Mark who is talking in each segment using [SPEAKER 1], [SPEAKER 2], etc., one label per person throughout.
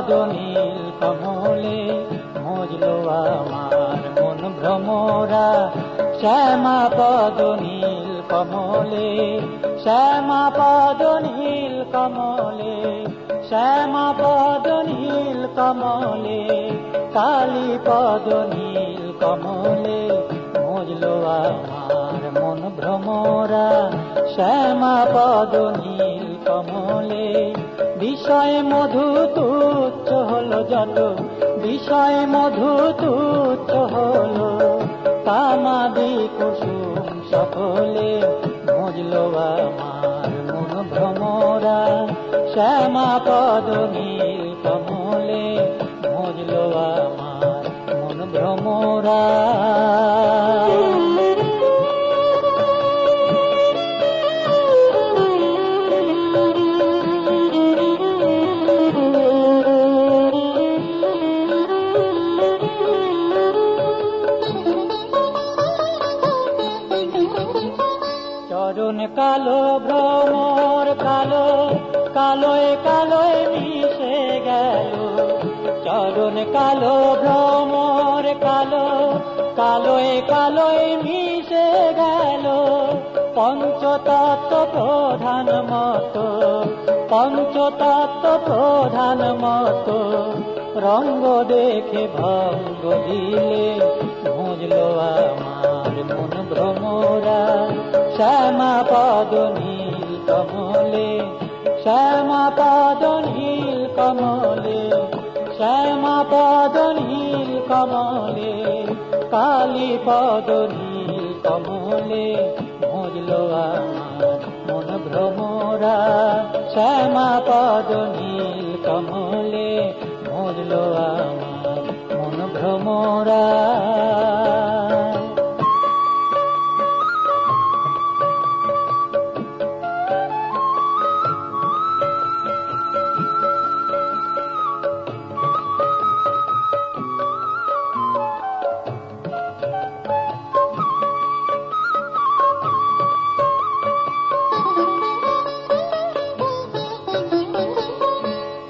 [SPEAKER 1] পদ নীল কমলে মজলো আমার মন ভ্রমরা। শ্যামা পদ নীল কমলে, শ্যামা পদ নীল কমলে, শ্যামা পদ নীল কমলে, কালী পদ নীল কমলে মজলো আমার মন ভ্রমরা। শ্যামা পদ নীল কমলে বিষয় মধু তুচ্ছ হলো যত, বিষয় মধু তুচ্ছ হলো, কামাদি কুসুম সকলে মজলো আমার মন ভ্রমরা। শ্যামা পদ নীল কমলে মজলো আমার মন ভ্রমরা। চরণ কালো ভ্রমর কালো, কালোয় কালোয় মিশে গেল। চরণ কালো ভ্রমর কালো, কালোয় কালোয় মিশে গেল। পঞ্চতত্ত্ব প্রধান মত, পঞ্চতত্ত্ব প্রধান মত, রঙ্গ দেখে ভঙ্গ দিলে মজলো আমার মন ভ্রমরা। শ্যামা পদ নীল কমলে, শ্যামা পদ নীল কমলে, শ্যামা পদ নীল কমলে, কালী পদ নীল কমলে মজলো আমার মন ভ্রমরা। শ্যামা পদ নীল কমলে মজলো আমার মন ভ্রমরা।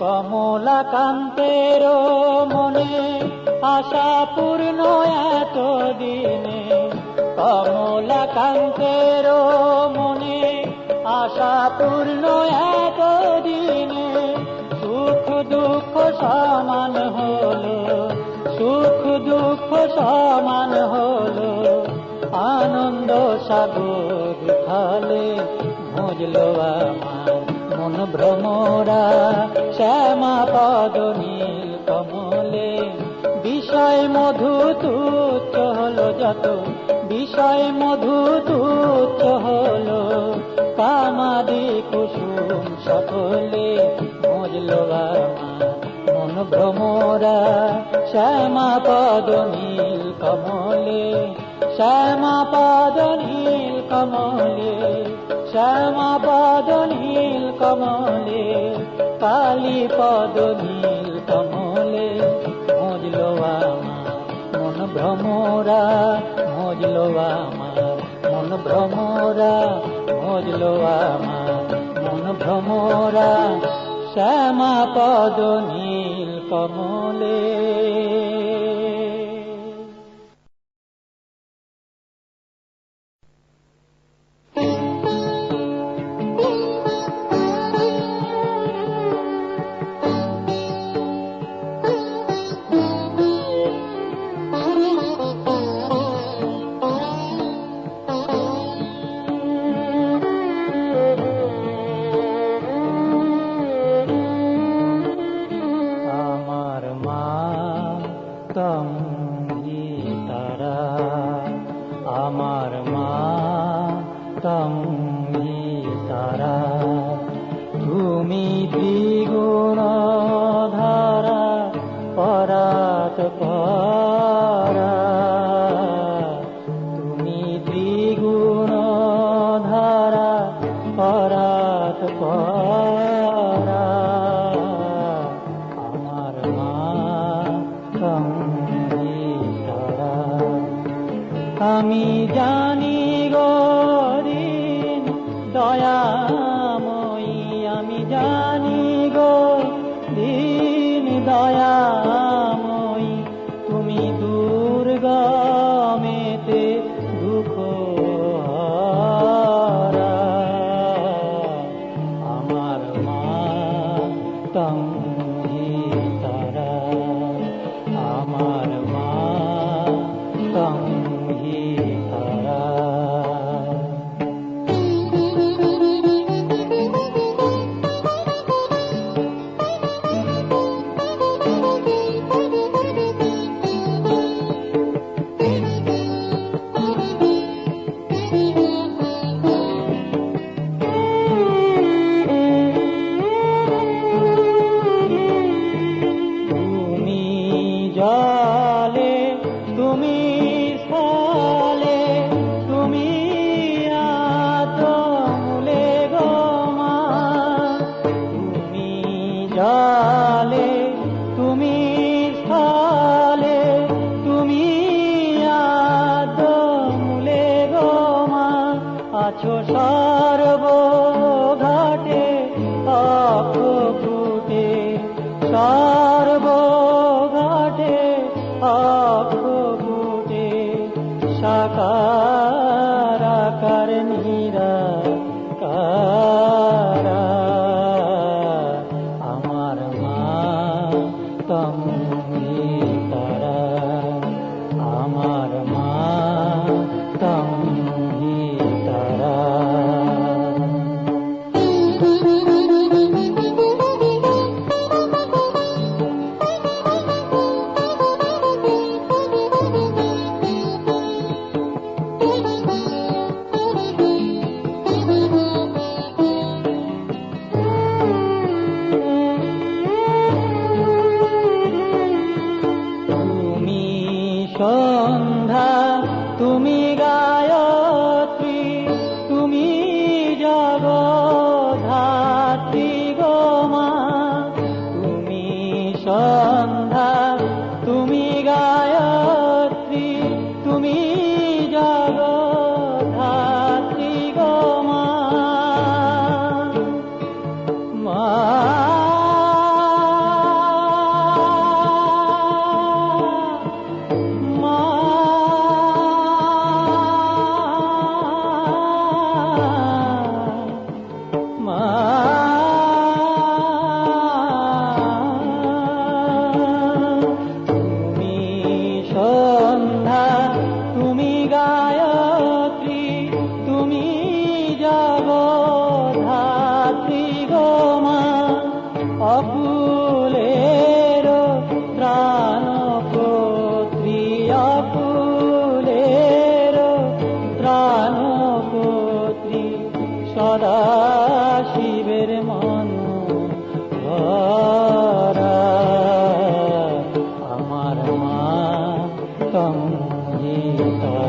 [SPEAKER 1] কমলাকান্তের মনে আশা পূর্ণ এত দিনে, কমলাকান্তের মনে আশা পূর্ণ এত দিনে। সুখ দুঃখ সমান হলো, সুখ দুঃখ সমান হলো, আনন্দ সাগর খালে মজলো আমার মন ভ্রমরা। শ্যামা পদ নীল কমলে বিষয় মধু তুচ্ছ হলো যত, বিষয় মধু তুচ্ছ হলো, কামাদি কুসুম সকলে মজলো আমার মন ভ্রমরা। শ্যামা পদ নীল কমলে, শ্যামা পদ নীল কমলে, শ্যামা পদ নীল কমলে, কালী পদ নীল কমলে মজলো আমার মন ভ্রমরা। মজলো আমার মন ভ্রমরা, মজলো আমার মন ভ্রমরা। শ্যামা পদ নীল কমলে। আমি জানি গো দিন দয়াময়ী, আমি জানি গো দিন আমার মা সংহিতারা। জলে তুমি স্থলে তুমি আতমূলে গো মা, তুমি জলে তুমি স্থলে তুমি আতমূলে গো মা, আছো সর্বঘাটে অকুটে সর্বঘাটে অকুটে সাকার আকার নিরাকারা। আমার মা সংহিতারা, আমার মা সংহিতারা। সন্ধ্যা তুমি গায়ত্রী তুমি জগদ্ধাত্রী গো মা, তুমি সন্ধ্যা তুমি গায়ত্রী তুমি জগদ্ধাত্রী গো মা, মা তুমি সন্ধ্যা তুমি গায়ত্রী তুমি জগদ্ধাত্রী গো মা, অকুলের ত্রাণকর্ত্রী অকুলের ত্রাণকর্ত্রী সদা শিবের মনোহরা। আমার মা সংহিতা।